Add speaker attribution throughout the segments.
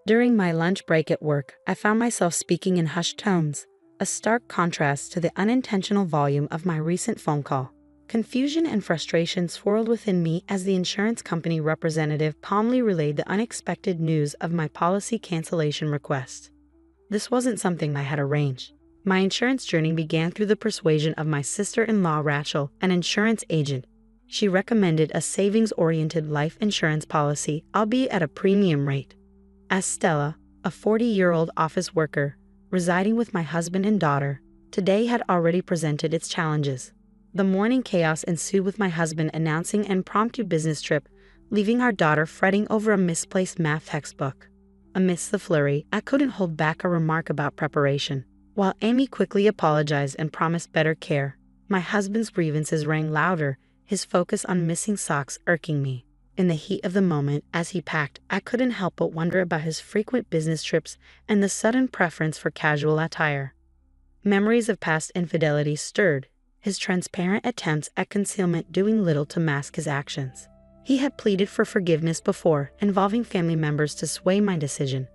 Speaker 1: During my lunch break at work, I found myself speaking in hushed tones, a stark contrast to the unintentional volume of my recent phone call. Confusion and frustration swirled within me as the insurance company representative calmly relayed the unexpected news of my policy cancellation request. This wasn't something I had arranged. My insurance journey began through the persuasion of my sister-in-law Rachel, an insurance agent. She recommended a savings-oriented life insurance policy, albeit at a premium rate. As Stella, a 40-year-old office worker, residing with my husband and daughter, today had already presented its challenges. The morning chaos ensued with my husband announcing an impromptu business trip, leaving our daughter fretting over a misplaced math textbook. Amidst the flurry, I couldn't hold back a remark about preparation. While Amy quickly apologized and promised better care, my husband's grievances rang louder, his focus on missing socks irking me. In the heat of the moment, as he packed, I couldn't help but wonder about his frequent business trips and the sudden preference for casual attire. Memories of past infidelity stirred, his transparent attempts at concealment doing little to mask his actions. He had pleaded for forgiveness before, involving family members to sway my decision.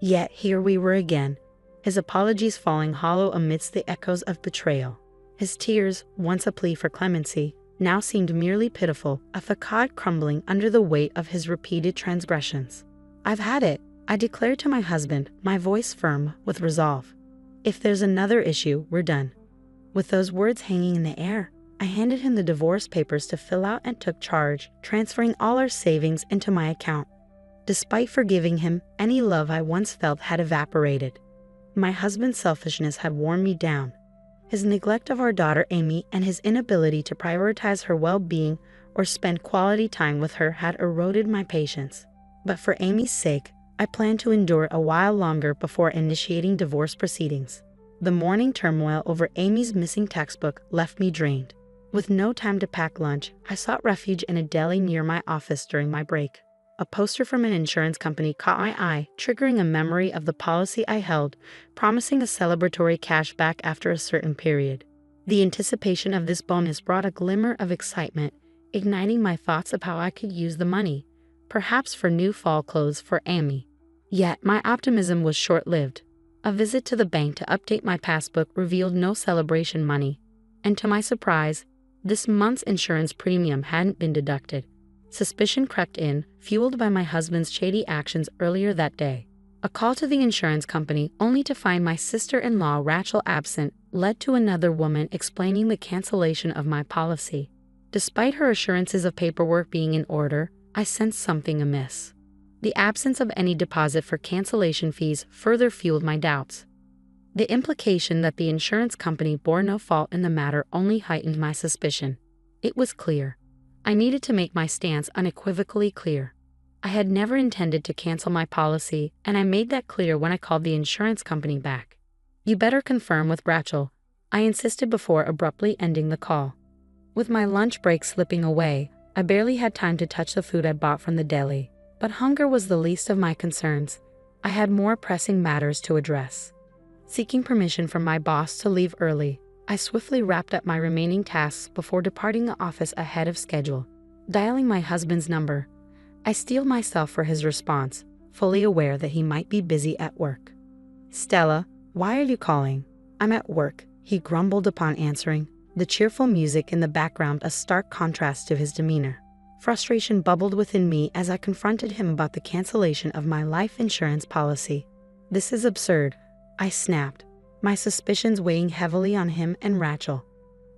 Speaker 1: Yet here we were again, his apologies falling hollow amidst the echoes of betrayal. His tears, once a plea for clemency, now seemed merely pitiful, a facade crumbling under the weight of his repeated transgressions. "I've had it," I declared to my husband, my voice firm with resolve. "If there's another issue, we're done." With those words hanging in the air, I handed him the divorce papers to fill out and took charge, transferring all our savings into my account. Despite forgiving him, any love I once felt had evaporated. My husband's selfishness had worn me down. His neglect of our daughter Amy and his inability to prioritize her well-being or spend quality time with her had eroded my patience. But for Amy's sake, I planned to endure a while longer before initiating divorce proceedings. The morning turmoil over Amy's missing textbook left me drained. With no time to pack lunch, I sought refuge in a deli near my office during my break. A poster from an insurance company caught my eye, triggering a memory of the policy I held, promising a celebratory cashback after a certain period. The anticipation of this bonus brought a glimmer of excitement, igniting my thoughts of how I could use the money, perhaps for new fall clothes for Amy. Yet my optimism was short-lived. A visit to the bank to update my passbook revealed no celebration money, and to my surprise, this month's insurance premium hadn't been deducted. Suspicion crept in, fueled by my husband's shady actions earlier that day. A call to the insurance company, only to find my sister-in-law Rachel absent, led to another woman explaining the cancellation of my policy. Despite her assurances of paperwork being in order, I sensed something amiss. The absence of any deposit for cancellation fees further fueled my doubts. The implication that the insurance company bore no fault in the matter only heightened my suspicion. It was clear. I needed to make my stance unequivocally clear. I had never intended to cancel my policy, and I made that clear when I called the insurance company back. "You better confirm with Rachel," I insisted before abruptly ending the call. With my lunch break slipping away, I barely had time to touch the food I bought from the deli. But hunger was the least of my concerns. I had more pressing matters to address. Seeking permission from my boss to leave early, I swiftly wrapped up my remaining tasks before departing the office ahead of schedule. Dialing my husband's number, I steeled myself for his response, fully aware that he might be busy at work. "Stella, why are you calling?" "I'm at work," he grumbled upon answering, the cheerful music in the background a stark contrast to his demeanor. Frustration bubbled within me as I confronted him about the cancellation of my life insurance policy. "This is absurd," I snapped, my suspicions weighing heavily on him and Rachel.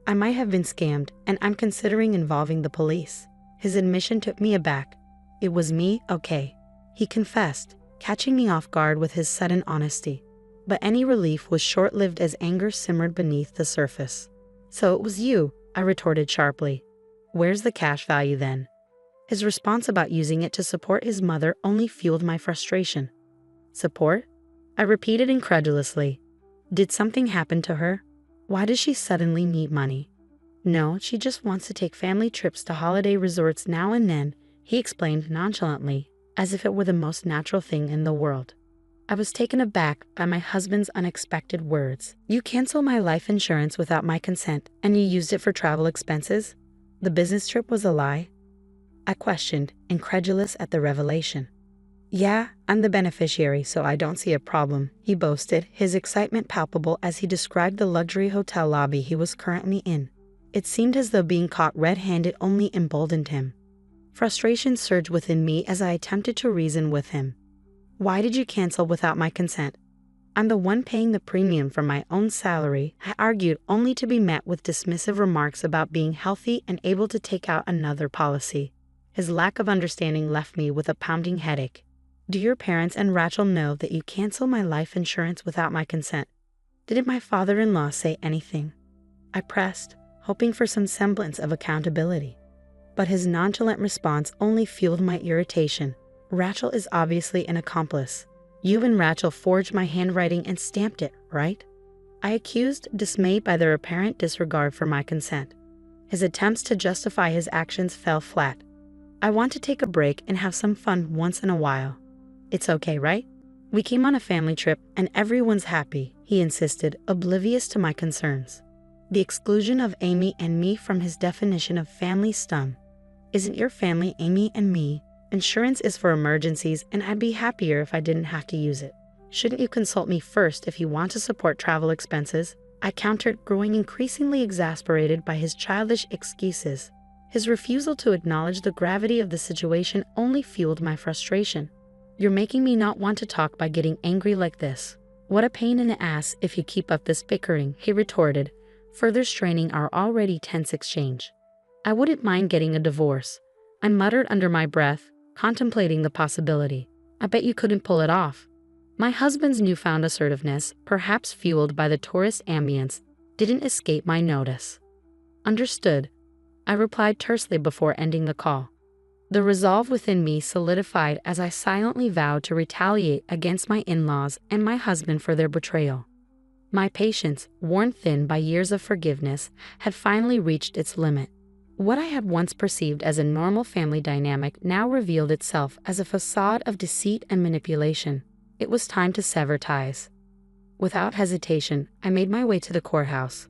Speaker 1: "I might have been scammed, and I'm considering involving the police." His admission took me aback. "It was me, okay," he confessed, catching me off guard with his sudden honesty. But any relief was short-lived as anger simmered beneath the surface. "So it was you," I retorted sharply. "Where's the cash value then?" His response about using it to support his mother only fueled my frustration. "Support?" I repeated incredulously. "Did something happen to her? Why does she suddenly need money?" "No, she just wants to take family trips to holiday resorts now and then," he explained nonchalantly, as if it were the most natural thing in the world. I was taken aback by my husband's unexpected words. "You cancel my life insurance without my consent, and you used it for travel expenses? The business trip was a lie?" I questioned, incredulous at the revelation. Yeah, I'm the beneficiary, so I don't see a problem, he boasted, his excitement palpable as he described the luxury hotel lobby he was currently in. It seemed as though being caught red-handed only emboldened him. Frustration surged within me as I attempted to reason with him. Why did you cancel without my consent? I'm the one paying the premium from my own salary, I argued, only to be met with dismissive remarks about being healthy and able to take out another policy. His lack of understanding left me with a pounding headache. Do your parents and Rachel know that you cancel my life insurance without my consent? Didn't my father-in-law say anything? I pressed, hoping for some semblance of accountability. But his nonchalant response only fueled my irritation. Rachel is obviously an accomplice. You and Rachel forged my handwriting and stamped it, right? I accused, dismayed by their apparent disregard for my consent. His attempts to justify his actions fell flat. I want to take a break and have some fun once in a while. It's okay, right? We came on a family trip and everyone's happy, he insisted, oblivious to my concerns. The exclusion of Amy and me from his definition of family stung. Isn't your family Amy and me? Insurance is for emergencies, and I'd be happier if I didn't have to use it. Shouldn't you consult me first if you want to support travel expenses? I countered, growing increasingly exasperated by his childish excuses. His refusal to acknowledge the gravity of the situation only fueled my frustration. You're making me not want to talk by getting angry like this. What a pain in the ass if you keep up this bickering, he retorted, further straining our already tense exchange. I wouldn't mind getting a divorce, I muttered under my breath, contemplating the possibility. I bet you couldn't pull it off. My husband's newfound assertiveness, perhaps fueled by the tourist ambience, didn't escape my notice. Understood, I replied tersely before ending the call. The resolve within me solidified as I silently vowed to retaliate against my in-laws and my husband for their betrayal. My patience, worn thin by years of forgiveness, had finally reached its limit. What I had once perceived as a normal family dynamic now revealed itself as a facade of deceit and manipulation. It was time to sever ties. Without hesitation, I made my way to the courthouse.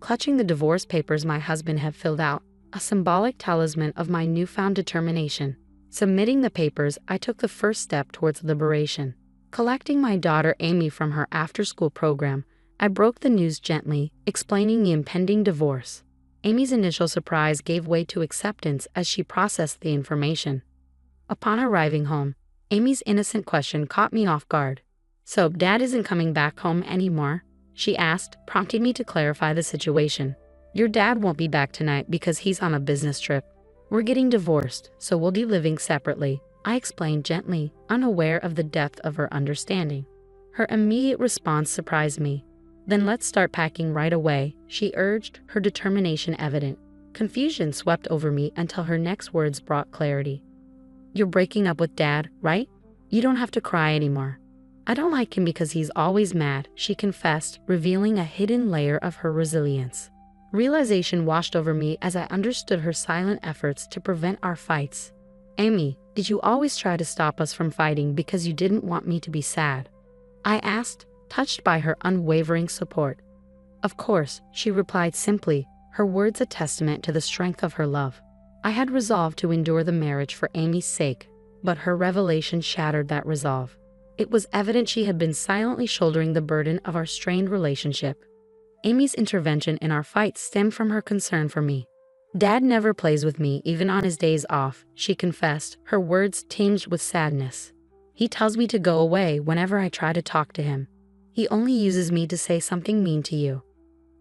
Speaker 1: Clutching the divorce papers my husband had filled out, a symbolic talisman of my newfound determination. Submitting the papers, I took the first step towards liberation. Collecting my daughter Amy from her after-school program, I broke the news gently, explaining the impending divorce. Amy's initial surprise gave way to acceptance as she processed the information. Upon arriving home, Amy's innocent question caught me off guard. So, Dad isn't coming back home anymore? She asked, prompting me to clarify the situation. Your dad won't be back tonight because he's on a business trip. We're getting divorced, so we'll be living separately, I explained gently, unaware of the depth of her understanding. Her immediate response surprised me. Then let's start packing right away, she urged, her determination evident. Confusion swept over me until her next words brought clarity. You're breaking up with Dad, right? You don't have to cry anymore. I don't like him because he's always mad, she confessed, revealing a hidden layer of her resilience. Realization washed over me as I understood her silent efforts to prevent our fights. Amy, did you always try to stop us from fighting because you didn't want me to be sad? I asked, touched by her unwavering support. Of course, she replied simply, her words a testament to the strength of her love. I had resolved to endure the marriage for Amy's sake, but her revelation shattered that resolve. It was evident she had been silently shouldering the burden of our strained relationship. Amy's intervention in our fight stemmed from her concern for me. Dad never plays with me, even on his days off, she confessed, her words tinged with sadness. He tells me to go away whenever I try to talk to him. He only uses me to say something mean to you.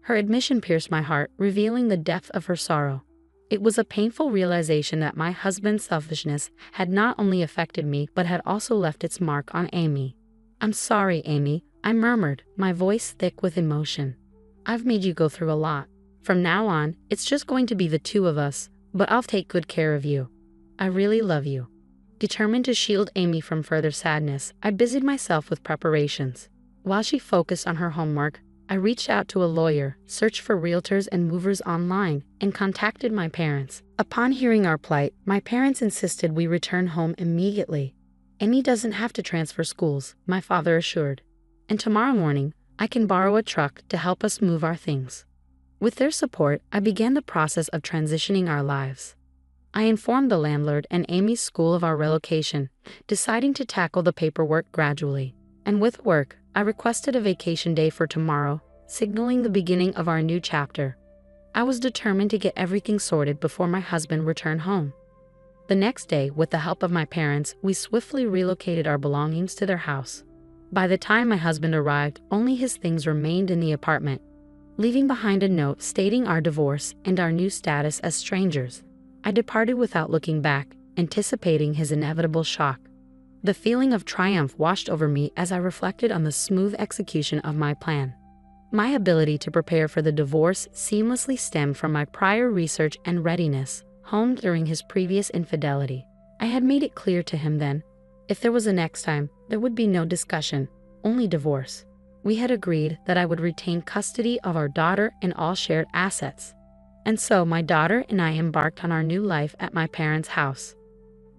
Speaker 1: Her admission pierced my heart, revealing the depth of her sorrow. It was a painful realization that my husband's selfishness had not only affected me but had also left its mark on Amy. I'm sorry, Amy, I murmured, my voice thick with emotion. I've made you go through a lot. From now on, it's just going to be the two of us, but I'll take good care of you. I really love you. Determined to shield Amy from further sadness, I busied myself with preparations. While she focused on her homework, I reached out to a lawyer, searched for realtors and movers online, and contacted my parents. Upon hearing our plight, my parents insisted we return home immediately. Amy doesn't have to transfer schools, my father assured. And tomorrow morning, I can borrow a truck to help us move our things. With their support, I began the process of transitioning our lives. I informed the landlord and Amy's school of our relocation, deciding to tackle the paperwork gradually. And with work, I requested a vacation day for tomorrow, signaling the beginning of our new chapter. I was determined to get everything sorted before my husband returned home. The next day, with the help of my parents, we swiftly relocated our belongings to their house. By the time my husband arrived, only his things remained in the apartment, leaving behind a note stating our divorce and our new status as strangers. I departed without looking back, anticipating his inevitable shock. The feeling of triumph washed over me as I reflected on the smooth execution of my plan. My ability to prepare for the divorce seamlessly stemmed from my prior research and readiness, honed during his previous infidelity. I had made it clear to him then, if there was a next time, there would be no discussion, only divorce. We had agreed that I would retain custody of our daughter and all shared assets. And so my daughter and I embarked on our new life at my parents' house.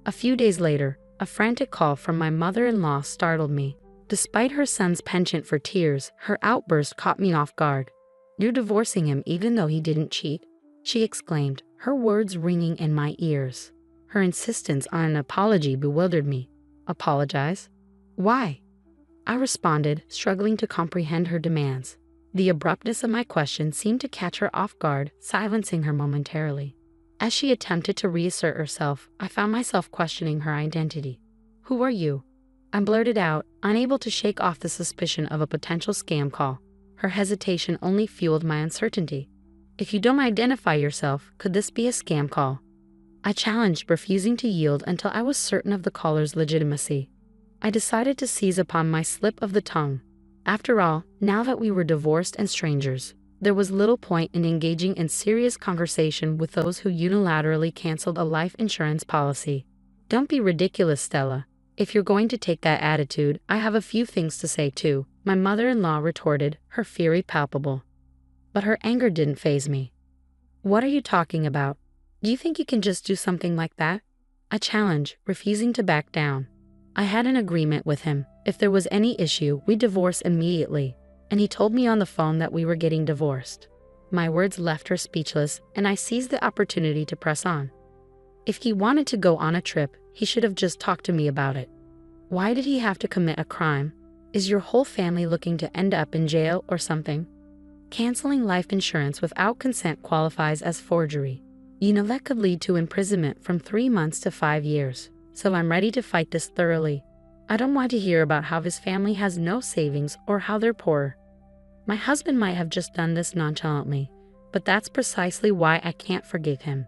Speaker 1: A few days later, a frantic call from my mother-in-law startled me. Despite her son's penchant for tears, her outburst caught me off guard. "You're divorcing him even though he didn't cheat?" she exclaimed, her words ringing in my ears. Her insistence on an apology bewildered me. "Apologize? Why?" I responded, struggling to comprehend her demands. The abruptness of my question seemed to catch her off guard, silencing her momentarily. As she attempted to reassert herself, I found myself questioning her identity. "Who are you?" I blurted out, unable to shake off the suspicion of a potential scam call. Her hesitation only fueled my uncertainty. "If you don't identify yourself, could this be a scam call?" I challenged, refusing to yield until I was certain of the caller's legitimacy. I decided to seize upon my slip of the tongue. After all, now that we were divorced and strangers, there was little point in engaging in serious conversation with those who unilaterally canceled a life insurance policy. "Don't be ridiculous, Stella. If you're going to take that attitude, I have a few things to say too," my mother-in-law retorted, her fury palpable. But her anger didn't faze me. "What are you talking about? Do you think you can just do something like that?" I challenged, refusing to back down. I had an agreement with him. If there was any issue, we'd divorce immediately, and he told me on the phone that we were getting divorced. My words left her speechless, and I seized the opportunity to press on. If he wanted to go on a trip, he should have just talked to me about it. Why did he have to commit a crime? Is your whole family looking to end up in jail or something? Canceling life insurance without consent qualifies as forgery. You know that could lead to imprisonment from 3 months to 5 years. So I'm ready to fight this thoroughly. I don't want to hear about how his family has no savings or how they're poor. My husband might have just done this nonchalantly, but that's precisely why I can't forgive him.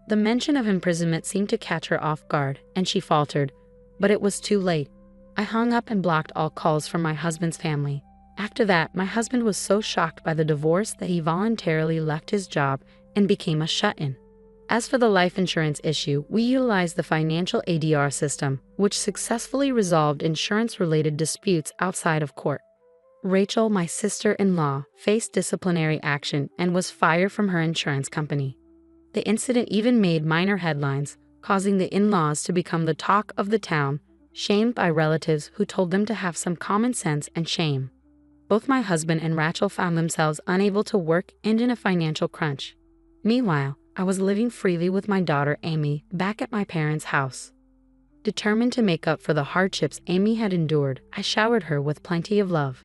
Speaker 1: The mention of imprisonment seemed to catch her off guard, and she faltered, but it was too late. I hung up and blocked all calls from my husband's family. After that, my husband was so shocked by the divorce that he voluntarily left his job and became a shut-in. As for the life insurance issue, we utilized the financial ADR system, which successfully resolved insurance-related disputes outside of court. Rachel, my sister-in-law, faced disciplinary action and was fired from her insurance company. The incident even made minor headlines, causing the in-laws to become the talk of the town, shamed by relatives who told them to have some common sense and shame. Both my husband and Rachel found themselves unable to work and in a financial crunch. Meanwhile, I was living freely with my daughter Amy back at my parents' house. Determined to make up for the hardships Amy had endured, I showered her with plenty of love.